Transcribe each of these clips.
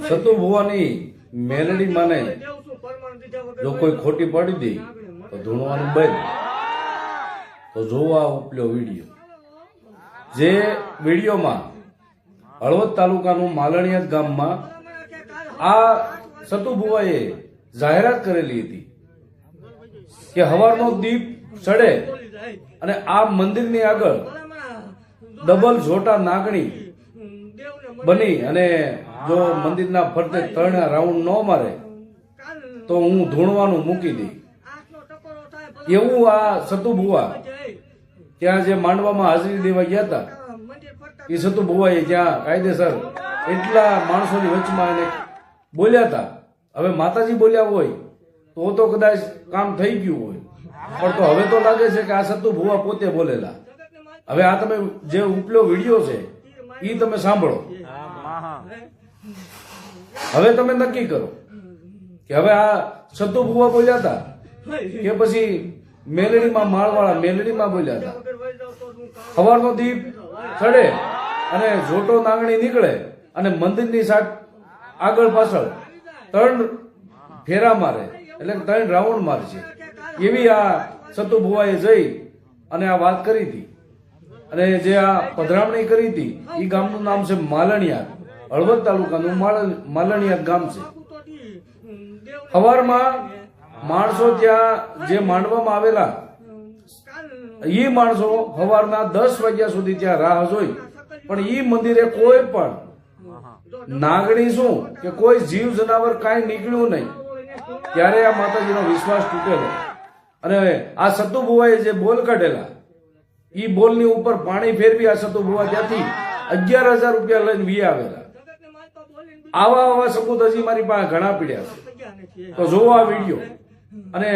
સતુ ભુવાની મેલડી માને જો કોઈ ખોટી પડી દી તો ધૂણવાનું બંધ. તો જોવા ઉપલ્યો વિડીયો. જે વિડીયોમાં હળવદ તાલુકાનું માલણિયા ગામમાં આ સતુ ભુવાએ જાહેરાત કરેલી હતી કે હવારનો દીપ સડે અને આ મંદિરની આગળ ડબલ ઝોટા નાગણી બની અને જો મંદિરના ફરતે 3 રાઉન્ડ ન મારે તો હું ધૂણવાનું મૂકી દઈ. એવું આ સતુ ભુવા ત્યાં જે માંડવામાં હાજરી દેવા ગયા હતા એ સતુ ભુવાએ ત્યાં કાયદેસર એટલા માણસોની વચમાં એને બોલ્યા હતા. હવે માતાજી બોલ્યા હોય તો કદાચ કામ થઈ ગયું હોય, પણ તો હવે તો લાગે છે કે આ સતુ ભુવા પોતે બોલેલા. હવે આ તમે જે ઉપલો વિડીયો છે એ તમે સાંભળો. હવે તમે નક્કી કરો કે હવે આ સતુ ભુવા બોલ્યા હતા કે પછી મેલડીમાં માળવાળા મેલડીમાં બોલ્યા હતા. સવારનો દીપ ચડે અને ઝોટો નાગણી નીકળે અને મંદિરની સાથ આગળ પાછળ 3 ફેરા મારે એટલે 3 રાઉન્ડ મારશે એવી આ સતુ ભુવાએ જઈ અને આ વાત કરી હતી. અને જે આ પધરામણી કરી હતી એ ગામનું નામ છે માલણિયા. હળવદ તાલુકાનું માલણિયા ગામ છે. સવારમાં માણસો ત્યાં જે માંડવામાં આવેલા એ માણસો સવારના 10 વાગ્યા સુધી ત્યાં રાહ જોઈ, પણ એ મંદિરે કોઈ પણ નાગણી શું કે કોઈ જીવ જનાવર કાંઈ નીકળ્યું નહીં. ત્યારે આ માતાજીનો વિશ્વાસ તૂટેલો અને આ સતુ ભુવાએ જે બોલ કાઢેલા એ બોલની ઉપર પાણી ફેરવી આ સતુ ભુવા ત્યાંથી 11,000 રૂપિયા લઈને વી આવેલા. આવા સબૂત હજી મારી પાસે ઘણા પીડ્યા છે. તો જોવો આ વિડીયો અને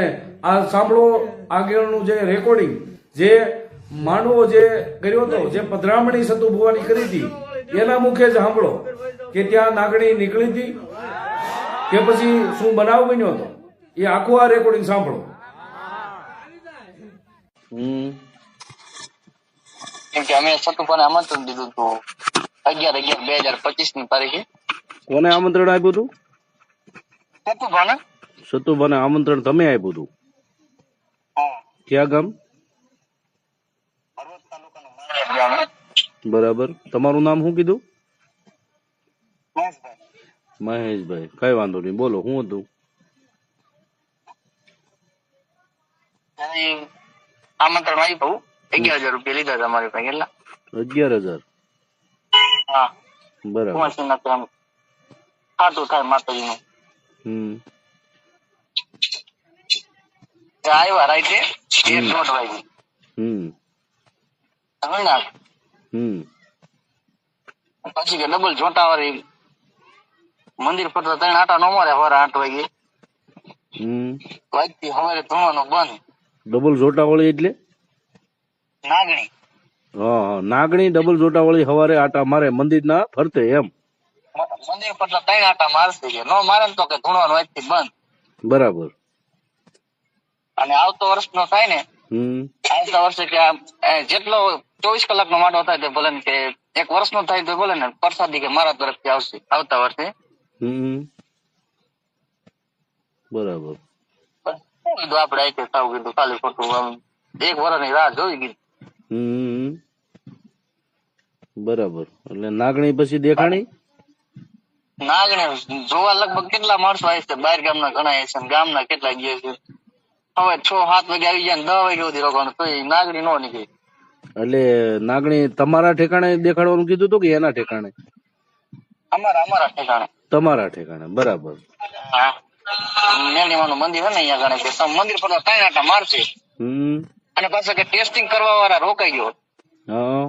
આ સાંભળો આગળનું જે રેકોર્ડિંગ જે માંડવો જે કર્યો હતો, જે પધરામણી સતુ ભુવાની કરી હતી એના મુખે જ સાંભળો કે ત્યાં નાગણી નીકળી હતી કે પછી શું બનાવ બન્યો હતો. એ આખું આ રેકોર્ડિંગ સાંભળો. કેમ કે અમે સતુભાને આમંત્રણ દીધું હતું 11/11/2025 તારીખે. કોને આમંત્રણ આપ્યું હતું? સતુભાને. સતુભાને આમંત્રણ તમે આપ્યું હતું? ક્યાં ગામ? હળવદ તાલુકાનું માલણિયા ગામ. બરાબર. તમારું નામ શું કીધું? મહેશભાઈ. મહેશભાઈ, કઈ વાંધો નહીં, બોલો શું હતું? આમંત્રણ આપ્યું 11,000 રૂપિયા લીધા હતા મારી પાસે. કેટલા? 11,000. હા બરાબર. ખાતું થાય માતાજીનું. આવ્યા રાઈતે 1:30 વાગે. પછી કે ડબલ જોટા વાળી મંદિર ફરતા 3 આટા નો મારે સવારે 8 વાગે. વાગતી સવારે ધોવાનું બંધ. ડબલ જોટા વાળી એટલે નાગણી. હા, નાગણી ડબલ જોટા વાળી સવારે આટા મારે મંદિરના ફરતે એમ. મંદિર ફરતા 3 આટા મારશે કે નો મારે તો કે ધોવાનું વાગતી બંધ. બરાબર. અને આવતો વર્ષનો થાય ને, આવતા વર્ષે કે જેટલો 24 કલાકનો માંડવો થાય તો ભલે કે 1 વર્ષનો થાય તો ભલે ને પ્રસાદી કે મારા તરફથી આવશે આવતા વર્ષે. બરાબર. કીધું આપડે આઈ થવું કીધું ખાલી ખોટું 1 વર્ષની રાહ જોઈ કીધું. બરાબર. એટલે નાગણી પછી દેખાણી? નાગણી જોવા લગભગ કેટલા માણસો આવે છે, બહાર ગામના ઘણા આવે છે, ગામના કેટલા ગયા છે. હવે 6-7 વાગે આવી જાય ને 10 વાગે સુધી રોકાવાનું તો નાગણી નો નીકળી. એટલે નાગણી તમારા ઠેકાણે દેખાડવાનું કીધું હતું કે એના ઠેકાણે? અમારા ઠેકાણે. તમારા ઠેકાણે. બરાબર. હા, મેલડીમાનું મંદિર છે ને અહીંયા ગણે છે. મંદિર પર 3 આટા મારશે અને પાછા કે ટેસ્ટિંગ કરવા વાળા રોકાઈ ગયો. હા,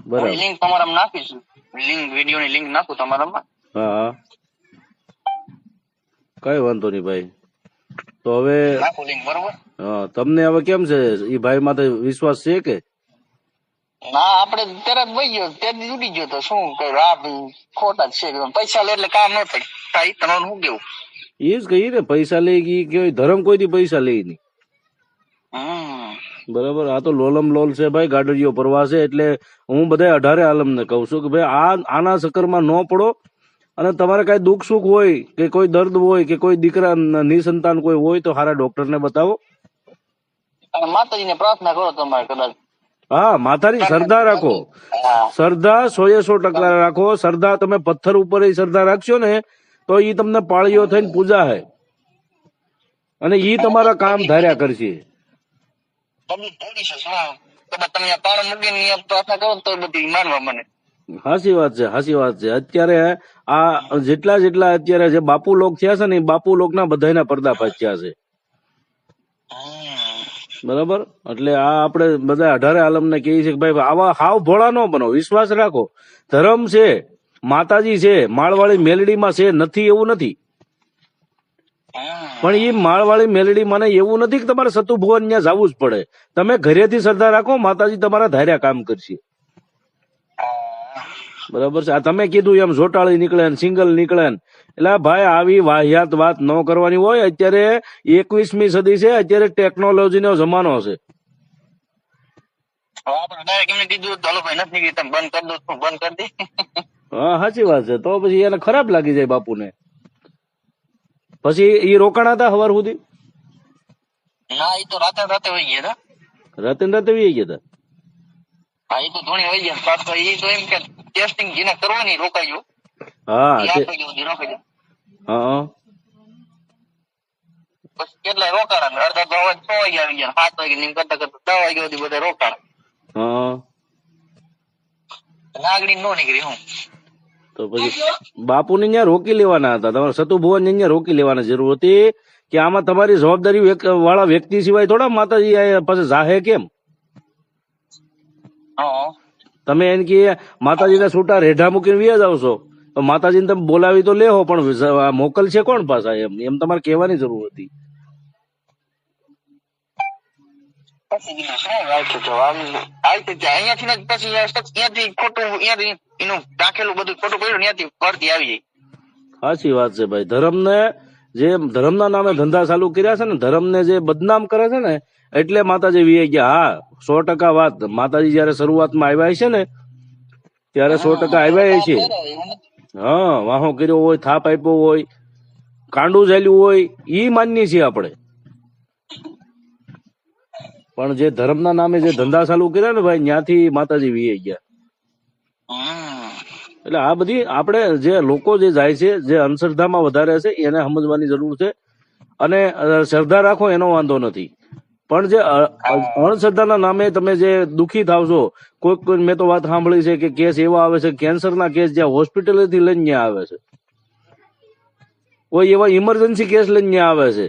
બરાબર. લિંક તમારામાં નાખીશું, લિંક વિડીયોની લિંક નાખું તમારામાં. હા, કઈ વાંધો નહીં ભાઈ. તો હવે નાખું લિંક. બરોબર. હા, તમને હવે કેમ છે એ ભાઈ માથે વિશ્વાસ છે કે ના? આપડે તરત વહી ગયો તે ઉડી ગયો તો શું આ ખોટા જ છે. પૈસા લે એટલે કામ ન થાય. તમારું શું કેવું? એ જ કહીએ ને, પૈસા લઈ ગઈ કે ધર્મ કોઈ દી પૈસા લઈ નહીં. બરાબર. આ તો લોલમ લોલ છે ભાઈ, ગાડરીઓ પ્રવાહ છે. એટલે હું બધા 18 આલમને કહું છું કે ભાઈ આના ચક્કરમાં ન પડો. અને તમારે કઈ દુઃખ સુખ હોય કે કોઈ દર્દ હોય કે કોઈ દીકરા નિસંતાન કોઈ હોય તો સારા ડોક્ટરને બતાવો. અને માતાજીને પ્રાર્થના કરો તમારે કદાચ. હા, માતાની શ્રદ્ધા રાખો. હા. શ્રદ્ધા 100% રાખો. શ્રદ્ધા તમે પથ્થર ઉપર શ્રદ્ધા રાખશો ને તો ઈ તમને પાળીઓ થઈને પૂજા હે અને ઈ તમારા કામ ધાર્યા કરશે. તકલીફ થોડી છે શું? કદાચ તમે પાણ મૂકીને પ્રાર્થના કરો તો બધી માનવા મને. હાચી વાત છે, હાચી વાત છે. અત્યારે આ જેટલા અત્યારે જે બાપુ લોક થયા છે ને એ બાપુ લોક ના બધાના પર્દાફાશ થયા છે. બરાબર. એટલે આ આપણે બધા 18 આલમને કહીએ છીએ કે ભાઈ આવા હાવ ભોળા ન બનો, વિશ્વાસ રાખો. ધર્મ છે, માતાજી છે, માળવાળી મેલડીમાં છે, નથી એવું નથી. પણ એ માળવાળી મેલડી મને એવું નથી કે તમારે સતુ ભુવન ત્યાં જવું જ પડે. તમે ઘરેથી શ્રદ્ધા રાખો, માતાજી તમારા ધાર્યા કામ કરશે. બરાબર છે. આ તમે કીધું એમ જોટાળી નીકળે ને સિંગલ નીકળે ને, એટલે ભાઈ આવી વાહિયાત વાત ન કરવાની હોય. અત્યારે 21મી સદી છે, અત્યારે ટેકનોલોજીનો જમાનો છે. હા, સાચી વાત છે. તો પછી એને ખરાબ લાગી જાય બાપુને. પછી એ રોકાણા હતા સવાર સુધી? ના, એ તો રાતે વહી ગયા. રાતે વહી ગયા હતા. હા, એ તો ધોણી વહી ગયા. પાછો એ તો એમ કે ટેસ્ટિંગ જેને કરવાની રોકાઈ ગયું. હા, રોકાઈ હા. પછી કેટલાય રોકાણા. અડધા તો 6 વાગે આવી ગયા, 7 વાગે નીમ કરતા 10 વાગ્યા સુધી બધા રોકાણા. હા, નાગડી નો નીકળી હું. તો પછી બાપુને ત્યાં રોકી લેવાના હતા. તમારે સતુ ભુવન ત્યાં રોકી લેવાની જરૂર હતી કે આમાં તમારી જવાબદારી વાળા વ્યક્તિ સિવાય થોડા માતાજી પછી જાહે કેમ? તમે એમ કે માતાજીના છૂટા રેઢા મૂકીને વ્યા જાવ છો તો માતાજીને તમે બોલાવી તો લેહો, પણ મોકલ છે કોણ પાછા? એમ તમારે કહેવાની જરૂર હતી. સાચી વાત છે ભાઈ. જે ધર્મના નામે ધંધા ચાલુ કર્યા છે ને, ધર્મને જે બદનામ કરે છે ને, એટલે માતાજી વી ગયા. હા, 100% વાત. માતાજી જયારે શરૂઆતમાં આવ્યા છે ને ત્યારે 100% આવ્યા છે. હા, વાહો કર્યો હોય, થાપ આપ્યો હોય, કાંડું ચાલ્યું હોય, ઈ માનીએ છીએ આપણે. પણ જે ધર્મના નામે જે ધંધા ચાલુ કર્યા ને ભાઈ, ત્યાંથી માતાજી વી ગયા. એટલે આ બધી આપણે જે લોકો જે જાય છે, જે અંધશ્રદ્ધામાં વધારે છે, એને સમજવાની જરૂર છે. અને શ્રદ્ધા રાખો એનો વાંધો નથી, પણ જે અંધશ્રદ્ધાના નામે તમે જે દુઃખી થાવ છો, કોઈ મેં તો વાત સાંભળી છે કે કેસ એવા આવે છે, કેન્સરના કેસ જ્યાં હોસ્પિટલેથી લઈને ત્યાં આવે છે, કોઈ એવા ઇમરજન્સી કેસ લઈને ત્યાં આવે છે.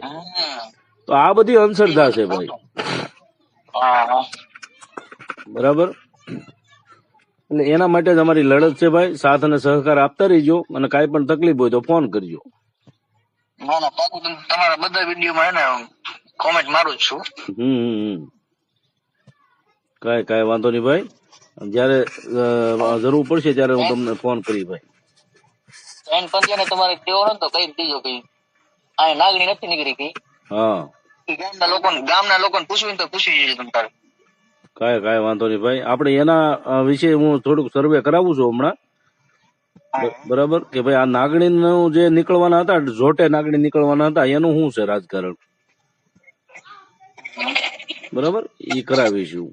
તો આ બધી અંધશ્રદ્ધા છે ભાઈ. બરાબર. એટલે એના માટે જ અમારી લડત છે ભાઈ. સાથ અને સહકાર આપતા રહીજો અને કાંઈ પણ તકલીફ હોય તો ફોન કરજો. તમારા બધા વિડીયોમાં કોમેન્ટ મારું છું. કાંઈ વાંધો નહીં ભાઈ. જયારે જરૂર પડશે ત્યારે હું તમને ફોન કરી ભાઈ. તમારે કેવો નતો કઈ દીજો કઈ આ નાગણી નથી નીકળી કઈ. હા, ગામના લોકોને પૂછવું તો પૂછી જજો તમે તારે. કાંઈ વાંધો નહીં ભાઈ. આપણે એના વિશે હું થોડુંક સર્વે કરાવું છું હમણાં. બરાબર કે ભાઈ આ નાગણીનું જે નીકળવાના હતા, જોટે નાગણી નીકળવાના હતા, એનું શું છે રાજકારણ? બરાબર, એ કરાવીશું.